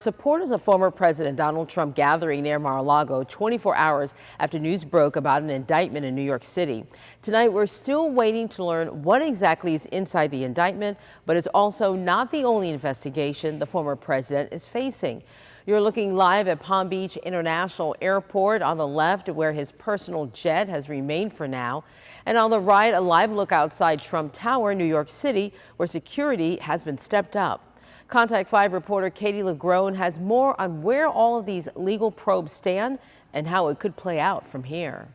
Supporters of former President Donald Trump gathering near Mar-a-Lago 24 hours after news broke about an indictment in New York City. Tonight, we're still waiting to learn what exactly is inside the indictment, but it's also not the only investigation the former president is facing. You're looking live at Palm Beach International Airport on the left, where his personal jet has remained for now. And on the right, a live look outside Trump Tower, New York City, where security has been stepped up. Contact 5 reporter Katie LeGrone has more on where all of these legal probes stand and how it could play out from here.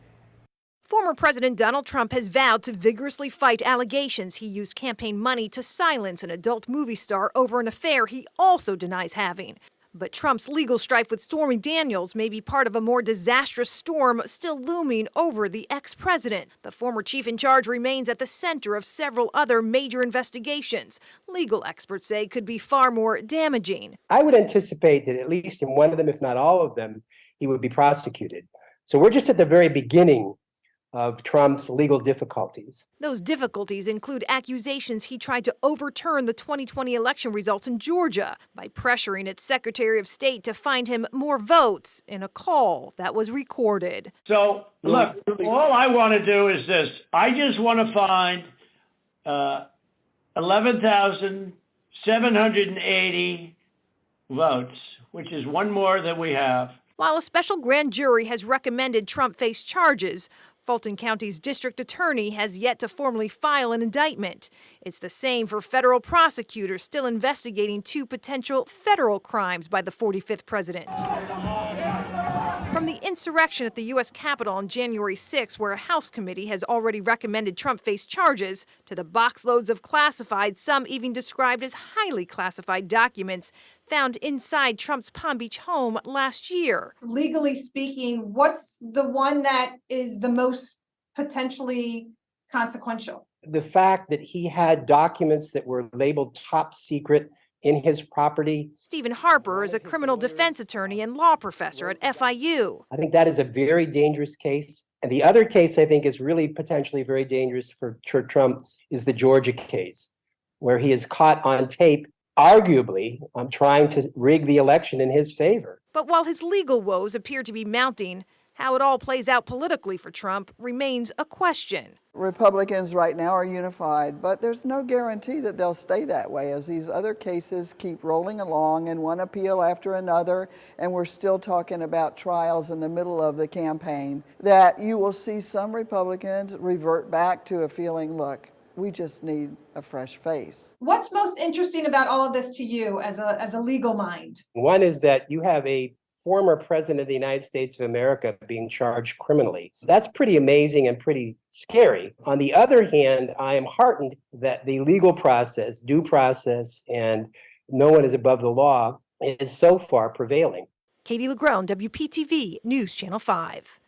Former President Donald Trump has vowed to vigorously fight allegations he used campaign money to silence an adult movie star over an affair he also denies having. But Trump's legal strife with Stormy Daniels may be part of a more disastrous storm still looming over the ex-president. The former chief in charge remains at the center of several other major investigations. Legal experts say could be far more damaging. I would anticipate that at least in one of them, if not all of them, he would be prosecuted. So we're just at the very beginning of Trump's legal difficulties. Those difficulties include accusations he tried to overturn the 2020 election results in Georgia by pressuring its Secretary of State to find him more votes in a call that was recorded. So, look, all I want to do is this. I just want to find 11,780 votes, which is one more than we have. While a special grand jury has recommended Trump face charges, Fulton County's district attorney has yet to formally file an indictment. It's the same for federal prosecutors still investigating two potential federal crimes by the 45th president. From the insurrection at the U.S. Capitol on January 6, where a House committee has already recommended Trump face charges, to the boxloads of classified, some even described as highly classified documents found inside Trump's Palm Beach home last year. Legally speaking, what's the one that is the most potentially consequential? The fact that he had documents that were labeled top secret in his property. Stephen Harper is a criminal defense attorney and law professor at FIU. I think that is a very dangerous case. And the other case I think is really potentially very dangerous for Trump is the Georgia case, where he is caught on tape, arguably, trying to rig the election in his favor. But while his legal woes appear to be mounting, how it all plays out politically for Trump remains a question. Republicans right now are unified, but there's no guarantee that they'll stay that way as these other cases keep rolling along and one appeal after another, and we're still talking about trials in the middle of the campaign, that you will see some Republicans revert back to a feeling, look, we just need a fresh face. What's most interesting about all of this to you as a legal mind? One is that you have a former president of the United States of America being charged criminally. That's pretty amazing and pretty scary. On the other hand, I am heartened that the legal process, due process, and no one is above the law is so far prevailing. Katie LeGrone, WPTV News Channel 5.